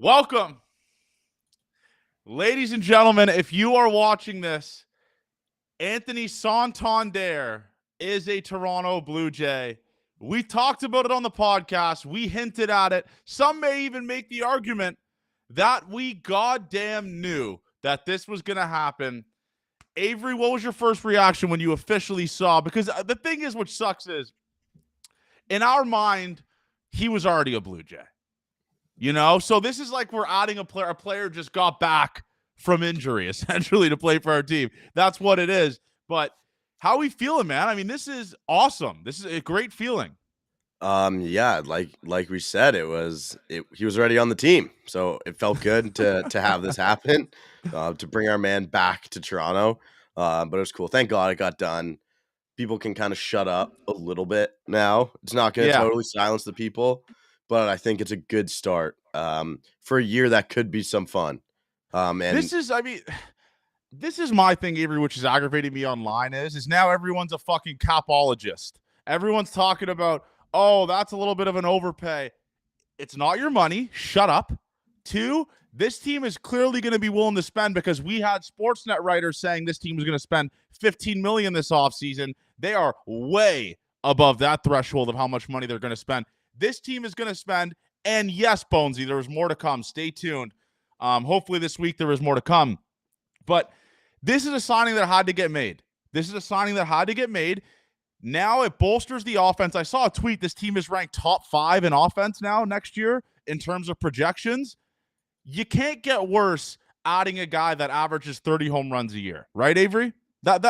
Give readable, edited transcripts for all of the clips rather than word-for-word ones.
Welcome, ladies and gentlemen. If you are watching this, Anthony Santander is a Toronto Blue Jay. We talked about it on the podcast. We hinted at it. Some may even make the argument that we goddamn knew that this was going to happen. Avery, what was your first reaction when you officially saw? Because the thing is, which sucks is, in our mind, he was already a Blue Jay. You know, so this is like we're adding a player. A player just got back from injury, essentially, to play for our team. That's what it is. But how are we feeling, man? I mean, this is awesome. This is a great feeling. Yeah, like we said, he was already on the team, so it felt good to have this happen, to bring our man back to Toronto. But it was cool. Thank God it got done. People can kind of shut up a little bit now. It's not going to totally silence the people, but I think it's a good start for a year that could be some fun. And this is my thing, Avery, which is aggravating me online is now everyone's a fucking capologist. Everyone's talking about, oh, that's a little bit of an overpay. It's not your money. Shut up. 2, this team is clearly going to be willing to spend because we had Sportsnet writers saying this team was going to spend $15 million this offseason. They are way above that threshold of how much money they're going to spend. This team is going to spend, and yes, Bonesy, there's more to come. Stay tuned. Hopefully this week there is more to come. But this is a signing that had to get made. Now it bolsters the offense. I saw a tweet. This team is ranked top 5 in offense now next year in terms of projections. You can't get worse adding a guy that averages 30 home runs a year, right, Avery? That's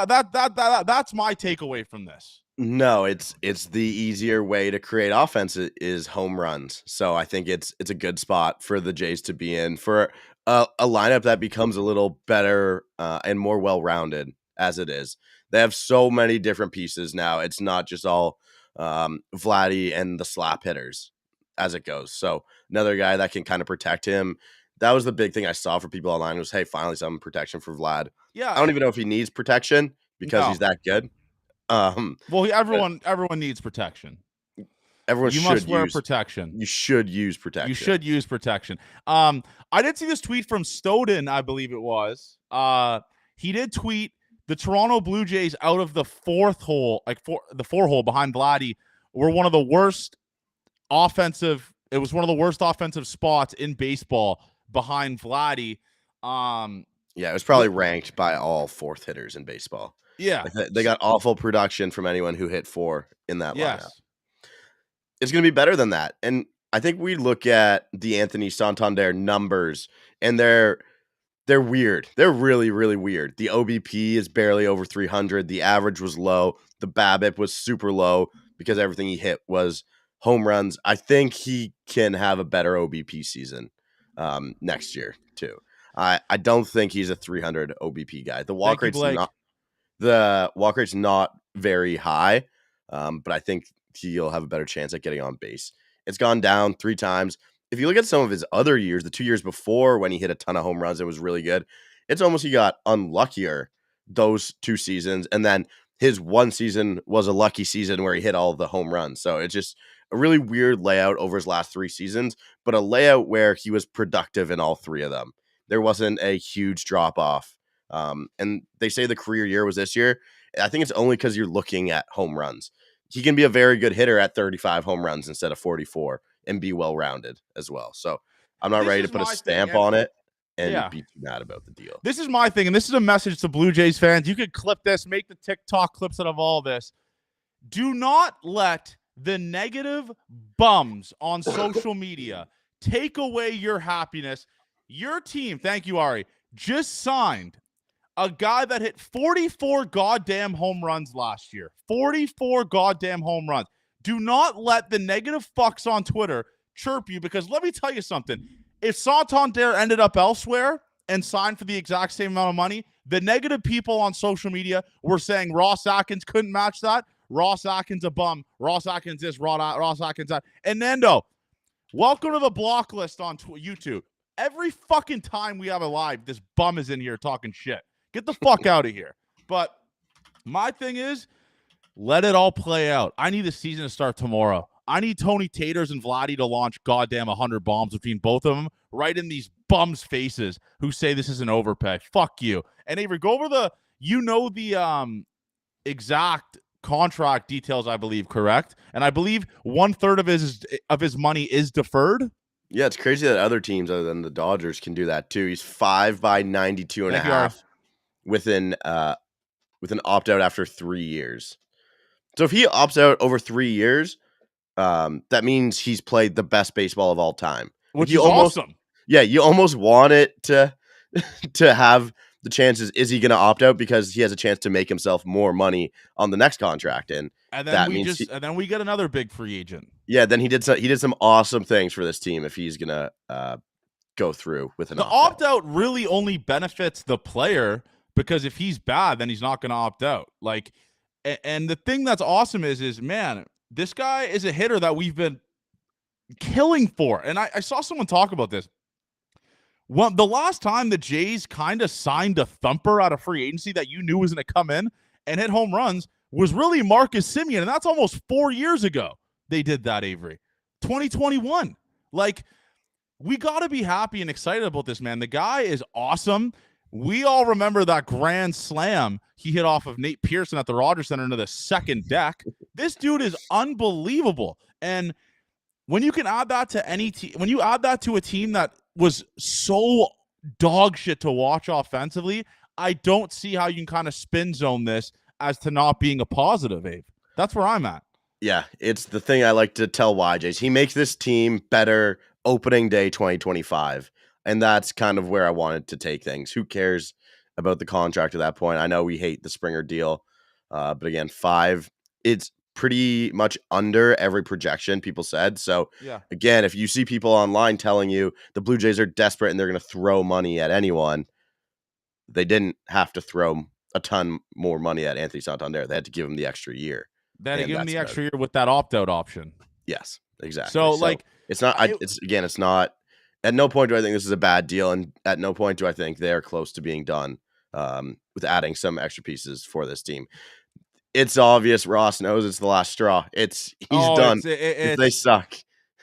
my takeaway from this. No, it's the easier way to create offense is home runs. So I think it's a good spot for the Jays to be in for a lineup that becomes a little better and more well-rounded as it is. They have so many different pieces now. It's not just all Vladdy and the slap hitters as it goes. So another guy that can kind of protect him. That was the big thing I saw for people online was, hey, finally some protection for Vlad. Yeah, I don't even know if he needs protection because he's that good. Well, everyone needs protection. You must wear protection. You should use protection. I did see this tweet from Stoden, I believe it was. He did tweet the Toronto Blue Jays out of the fourth hole, the 4 hole behind Vladdy, were one of the worst offensive. It was one of the worst offensive spots in baseball behind Vladdy. Yeah, it was probably ranked by all fourth hitters in baseball. Yeah. They got awful production from anyone who hit 4 in that lineup. Yes. It's going to be better than that. And I think we look at the Anthony Santander numbers, and they're weird. They're really, really weird. The OBP is barely over 300. The average was low. The BABIP was super low because everything he hit was home runs. I think he can have a better OBP season next year, too. I don't think he's a 300 OBP guy. The walk rate's not very high, but I think he'll have a better chance at getting on base. It's gone down 3 times. If you look at some of his other years, the 2 years before when he hit a ton of home runs, it was really good. It's almost he got unluckier those 2 seasons, and then his 1 season was a lucky season where he hit all the home runs. So it's just a really weird layout over his last 3 seasons, but a layout where he was productive in all 3 of them. There wasn't a huge drop-off. And they say the career year was this year. I think it's only because you're looking at home runs. He can be a very good hitter at 35 home runs instead of 44 and be well-rounded as well. So I'm not ready to put a stamp on it and be too mad about the deal. This is my thing, and this is a message to Blue Jays fans. You could clip this, make the TikTok clips out of all this. Do not let the negative bums on social media take away your happiness. Your team, thank you, Ari, just signed a guy that hit 44 goddamn home runs last year. 44 goddamn home runs. Do not let the negative fucks on Twitter chirp you, because let me tell you something. If Santander ended up elsewhere and signed for the exact same amount of money, the negative people on social media were saying Ross Atkins couldn't match that. Ross Atkins a bum. Ross Atkins this. Ross Atkins that. And Nando, welcome to the block list on YouTube. Every fucking time we have a live, this bum is in here talking shit. Get the fuck out of here. But my thing is, let it all play out. I need the season to start tomorrow. I need Tony Taters and Vladdy to launch goddamn 100 bombs between both of them right in these bums' faces who say this is an overpay. Fuck you. And Avery, go over the exact contract details, I believe, correct? And I believe 1/3 of his money is deferred. Yeah, it's crazy that other teams other than the Dodgers can do that too. He's 5 by 92 and a half with an opt-out after 3 years. So if he opts out over 3 years, that means he's played the best baseball of all time. Which is awesome. Yeah, you almost want it to have the chances. Is he going to opt out because he has a chance to make himself more money on the next contract, and then that and then we get another big free agent. Yeah, then he did some awesome things for this team if he's going to go through with an opt-out really only benefits the player, because if he's bad, then he's not going to opt out. Like, and the thing that's awesome is man, this guy is a hitter that we've been killing for. And I saw someone talk about this. Well, the last time the Jays kind of signed a thumper out of free agency that you knew was going to come in and hit home runs was really Marcus Semien, and that's almost 4 years ago they did that, Avery. 2021. Like, we got to be happy and excited about this, man. The guy is awesome. We all remember that grand slam he hit off of Nate Pearson at the Rogers Center into the second deck. This dude is unbelievable. And when you can add that to any team, when you add that to a team that was so dog shit to watch offensively, I don't see how you can kind of spin zone this as to not being a positive, Abe. That's where I'm at. Yeah, it's the thing I like to tell YJs. He makes this team better opening day 2025. And that's kind of where I wanted to take things. Who cares about the contract at that point? I know we hate the Springer deal. But again, 5, it's pretty much under every projection people said. So yeah, again, if you see people online telling you the Blue Jays are desperate and they're going to throw money at anyone, they didn't have to throw a ton more money at Anthony Santander. They had to give him the extra year. They had to give him the extra year with that opt-out option. Yes, exactly. So like, it's not, it's not, at no point do I think this is a bad deal. And at no point do I think they're close to being done with adding some extra pieces for this team. It's obvious Ross knows it's the last straw. He's done. If they suck.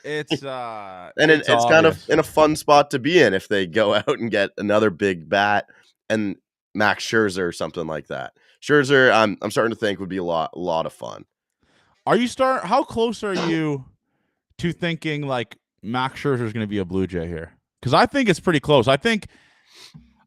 It's and it's kind of in a fun spot to be in if they go out and get another big bat and Max Scherzer or something like that. Scherzer, I'm starting to think would be a lot of fun. How close are you to thinking like Max Scherzer is going to be a Blue Jay here? Because I think it's pretty close. I think,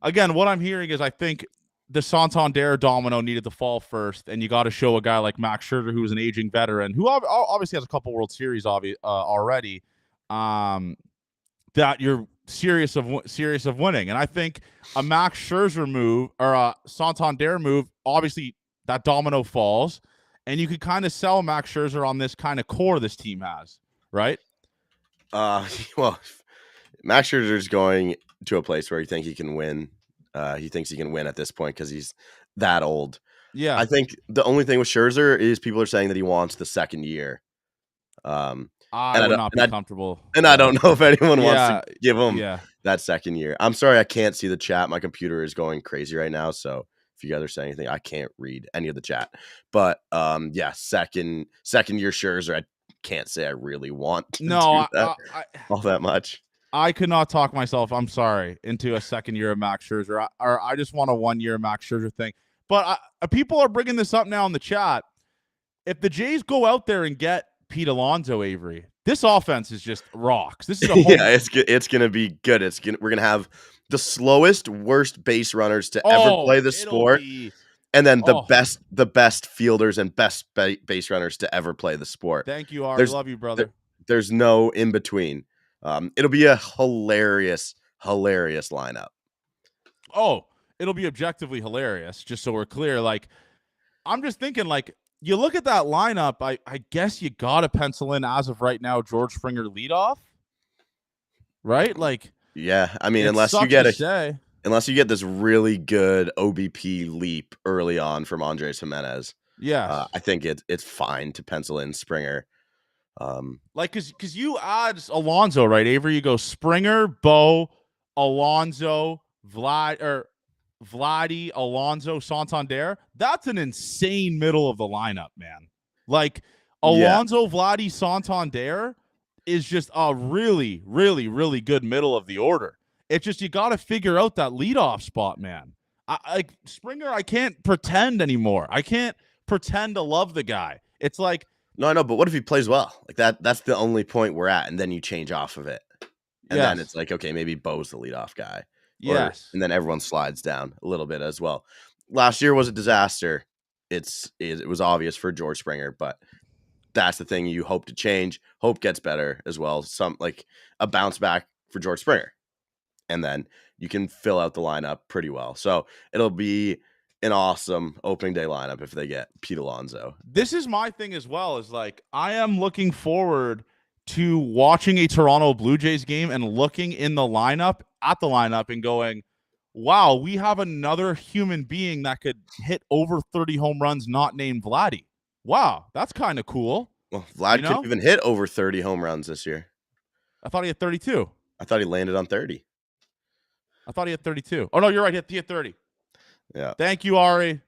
again, what I'm hearing is I think the Santander domino needed to fall first, and you got to show a guy like Max Scherzer, who's an aging veteran, who obviously has a couple World Series already, that you're serious of winning. And I think a Max Scherzer move or a Santander move, obviously that domino falls, and you could kind of sell Max Scherzer on this kind of core this team has, right? Well, Max Scherzer is going to a place where he thinks he can win. He thinks he can win at this point because he's that old. Yeah. I think the only thing with Scherzer is people are saying that he wants the second year. I would not be comfortable. And I don't know if anyone wants to give him that second year. I'm sorry, I can't see the chat. My computer is going crazy right now. So if you guys are saying anything, I can't read any of the chat. But second year Scherzer, I can't say I really want to do that all that much. I could not talk myself, I'm sorry, into a second year of Max Scherzer. Or I just want a 1 year Max Scherzer thing. But people are bringing this up now in the chat. If the Jays go out there and get Pete Alonso, Avery, this offense is just rocks. This is it's going to be good. We're going to have the slowest, worst base runners to ever play the sport. And then the best fielders and best base runners to ever play the sport. Thank you, Ari. Love you, brother. There's no in between. It'll be a hilarious lineup. Oh, it'll be objectively hilarious, just so we're clear. Like, I'm just thinking, like, you look at that lineup, I guess you got to pencil in, as of right now, George Springer leadoff, right? Like, yeah, I mean, unless you get this really good OBP leap early on from Andres Jimenez, I think it's fine to pencil in Springer. Like, because you add Alonso, right, Avery? You go Springer, Bo, Alonso, Vladdy, Alonso, Santander. That's an insane middle of the lineup, man. Like, Yeah. Alonso, Vladdy, Santander is just a really, really, really good middle of the order. It's just you got to figure out that leadoff spot, man. Like Springer, I can't pretend anymore. I can't pretend to love the guy. It's like, No, I know, but what if he plays well? Like that's the only point we're at, and then you change off of it. And then it's yes, like, okay, maybe Bo's the leadoff guy. yes. And then everyone slides down a little bit as well. Last year was a disaster. It was obvious for George Springer, but that's the thing you hope to change. Hope gets better as well. Some like a bounce back for George Springer. And then you can fill out the lineup pretty well. So it'll be an awesome opening day lineup if they get Pete Alonso. This is my thing as well, is like I am looking forward to watching a Toronto Blue Jays game and looking in the lineup and going, wow, we have another human being that could hit over 30 home runs not named Vladdy. Wow, that's kind of cool. Well, Vlad could even hit over 30 home runs this year. I thought he had 32. I thought he landed on 30. I thought he had 32. Oh, no, you're right. He had 30. Yeah. Thank you, Ari.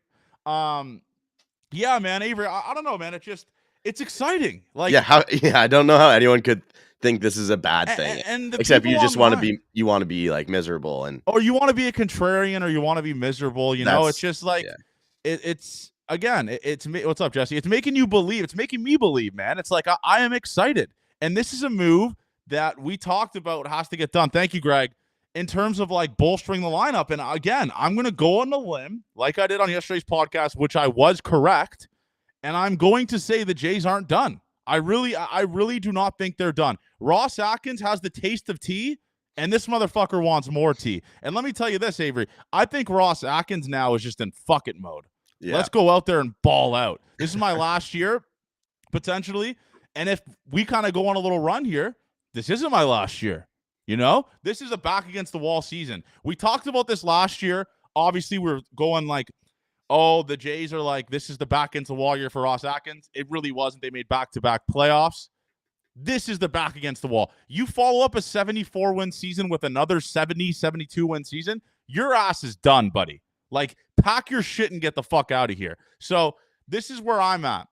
Yeah, man, Avery, I don't know, man. It's exciting. Like, I don't know how anyone could think this is a bad thing. And except you just want to be like miserable or you want to be a contrarian or you want to be miserable. You know, it's just like it's what's up, Jesse? It's making you believe. It's making me believe, man. It's like I am excited, and this is a move that we talked about has to get done. Thank you, Greg. In terms of like bolstering the lineup, and again, I'm going to go on a limb like I did on yesterday's podcast, which I was correct, and I'm going to say the Jays aren't done. I really do not think they're done. Ross Atkins has the taste of tea, and this motherfucker wants more tea. And let me tell you this, Avery. I think Ross Atkins now is just in fuck it mode. Yeah. Let's go out there and ball out. This is my last year, potentially. And if we kind of go on a little run here, this isn't my last year. You know, this is a back against the wall season. We talked about this last year. Obviously, we're going like, oh, the Jays are like, this is the back against the wall year for Ross Atkins. It really wasn't. They made back-to-back playoffs. This is the back against the wall. You follow up a 74-win season with another 70, 72-win season, your ass is done, buddy. Like, pack your shit and get the fuck out of here. So this is where I'm at.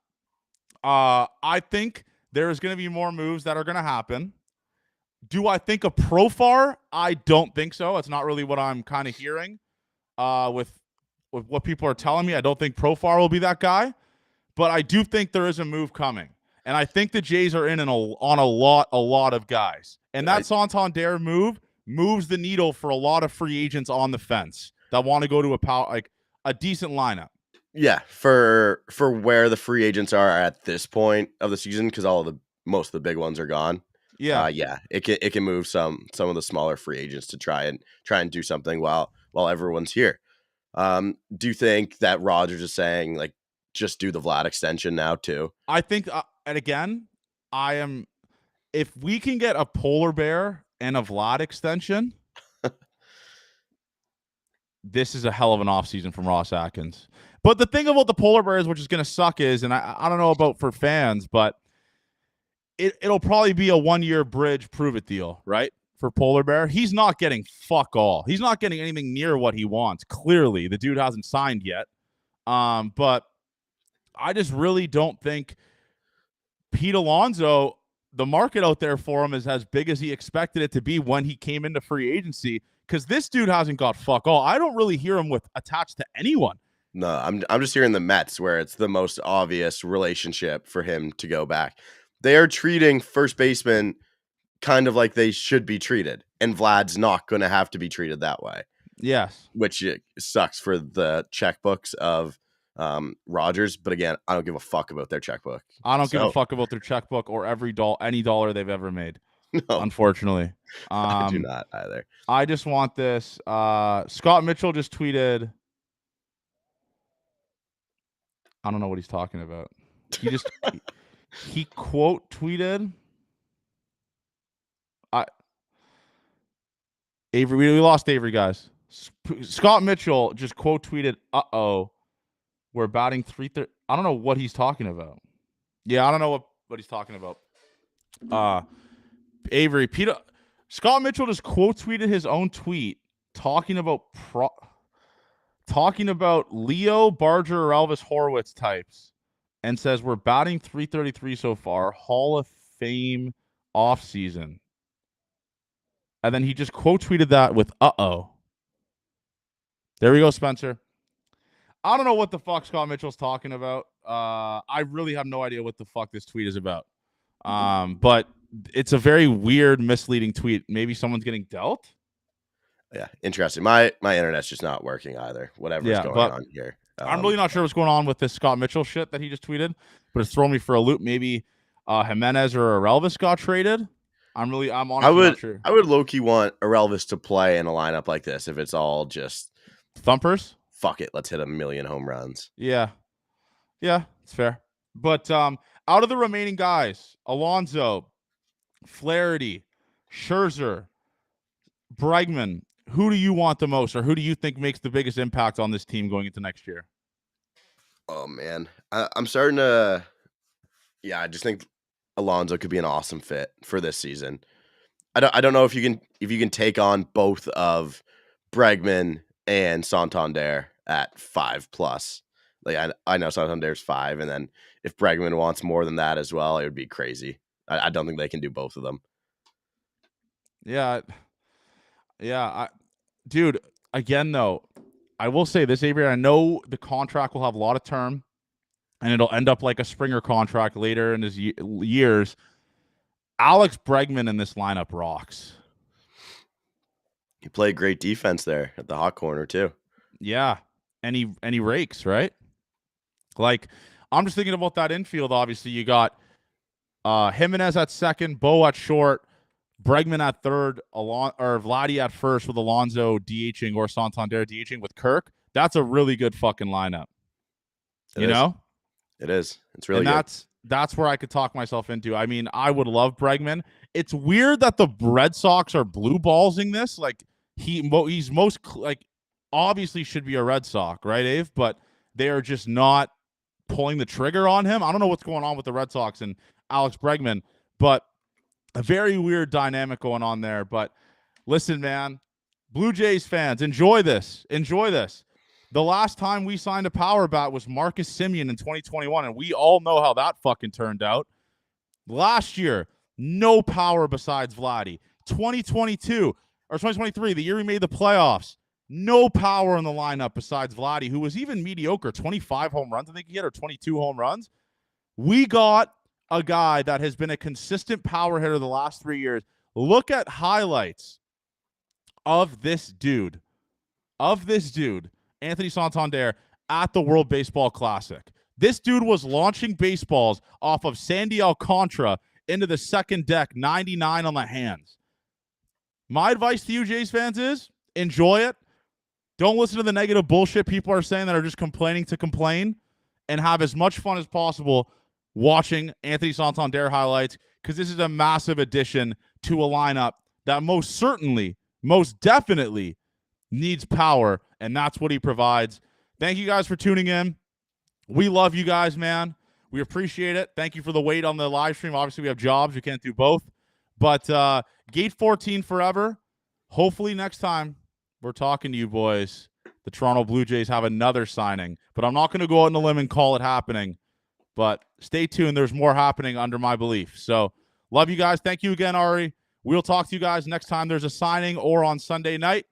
I think there's going to be more moves that are going to happen. Do I think a Profar? I don't think so. It's not really what I'm kind of hearing with what people are telling me. I don't think Profar will be that guy, but I do think there is a move coming. And I think the Jays are on a lot of guys. And that Santander move moves the needle for a lot of free agents on the fence that want to go to a decent lineup. Yeah, for where the free agents are at this point of the season, because most of the big ones are gone. Yeah, it can move some of the smaller free agents to try and do something while everyone's here. Do you think that Rogers is saying like just do the Vlad extension now too? I think, and again, if we can get a polar bear and a Vlad extension, this is a hell of an offseason from Ross Atkins. But the thing about the polar bears, which is going to suck, is, and I don't know about for fans, but it'll probably be a 1-year bridge prove it deal, right? For Polar Bear, he's not getting fuck all. He's not getting anything near what he wants. Clearly, the dude hasn't signed yet. But I just really don't think Pete Alonso, the market out there for him is as big as he expected it to be when he came into free agency, because this dude hasn't got fuck all. I don't really hear him attached to anyone. No, I'm just hearing the Mets, where it's the most obvious relationship for him to go back. They are treating first baseman kind of like they should be treated, and Vlad's not going to have to be treated that way. Yes. Which sucks for the checkbooks of Rogers, but again, I don't give a fuck about their checkbook. I don't give a fuck about their checkbook or any dollar they've ever made. No. Unfortunately. I do not either. I just want this. Scott Mitchell just tweeted. I don't know what he's talking about. He just he quote tweeted. Avery, we lost Avery, guys. Scott Mitchell just quote tweeted, we're batting 330. I don't know what he's talking about. Yeah, I don't know what he's talking about. Avery, Scott Mitchell just quote tweeted his own tweet talking about Leo, Barger, or Elvis Horowitz types and says we're batting 333 so far, Hall of Fame offseason. And then he just quote tweeted that with uh-oh. There we go, Spencer. I don't know what the fuck Scott Mitchell's talking about. I really have no idea what the fuck this tweet is about. But it's a very weird, misleading tweet. Maybe someone's getting dealt. Yeah, interesting. My internet's just not working either. Whatever's going on here. I'm really not sure what's going on with this Scott Mitchell shit that he just tweeted, but it's throwing me for a loop. Maybe Jimenez or Elvis got traded. I'm honestly not sure. I would low-key want Elvis to play in a lineup like this if it's all just thumpers. Fuck it, let's hit 1 million home runs. Yeah, it's fair. But out of the remaining guys, Alonso, Flaherty, Scherzer, Bregman, who do you want the most, or who do you think makes the biggest impact on this team going into next year? Oh man, I'm starting to. Yeah, I just think Alonso could be an awesome fit for this season. I don't know if you can take on both of Bregman and Santander at 5+. Like I know Santander's 5, and then if Bregman wants more than that as well, it would be crazy. I don't think they can do both of them. Yeah. Dude, again though, I will say this, Avery. I know the contract will have a lot of term, and it'll end up like a Springer contract later in his years. Alex Bregman in this lineup rocks. He played great defense there at the hot corner too. Yeah, and he rakes, right? Like, I'm just thinking about that infield. Obviously, you got Jimenez at second, Bo at short, Bregman at third, or Vladdy at first with Alonso DHing or Santander DHing with Kirk. That's a really good fucking lineup. You know? It is. It's really good. That's where I could talk myself into. I mean, I would love Bregman. It's weird that the Red Sox are blue ballsing this. Like, he's most like obviously should be a Red Sox, right, Ave? But they are just not pulling the trigger on him. I don't know what's going on with the Red Sox and Alex Bregman, but a very weird dynamic going on there. But listen, man, Blue Jays fans, enjoy this. Enjoy this. The last time we signed a power bat was Marcus Semien in 2021, and we all know how that fucking turned out. Last year, no power besides Vladdy. 2022 or 2023, the year we made the playoffs, no power in the lineup besides Vladdy, who was even mediocre. 25 home runs, I think he had, or 22 home runs. We got a guy that has been a consistent power hitter the last 3 years. Look at highlights of this dude, Anthony Santander, at the World Baseball Classic. This dude was launching baseballs off of Sandy Alcantara into the second deck, 99 on the hands. My advice to you, Jays fans, is enjoy it. Don't listen to the negative bullshit people are saying that are just complaining to complain, and have as much fun as possible watching Anthony Santander highlights, because this is a massive addition to a lineup that most definitely needs power, and that's what he provides. Thank you guys for tuning in. We love you guys, man. We appreciate it. Thank you for the wait on the live stream. Obviously, we have jobs. We can't do both. But Gate 14 forever. Hopefully next time we're talking to you boys, the Toronto Blue Jays have another signing. But I'm not going to go out on a limb and call it happening. But stay tuned. There's more happening under my belief. So love you guys. Thank you again, Ari. We'll talk to you guys next time there's a signing or on Sunday night.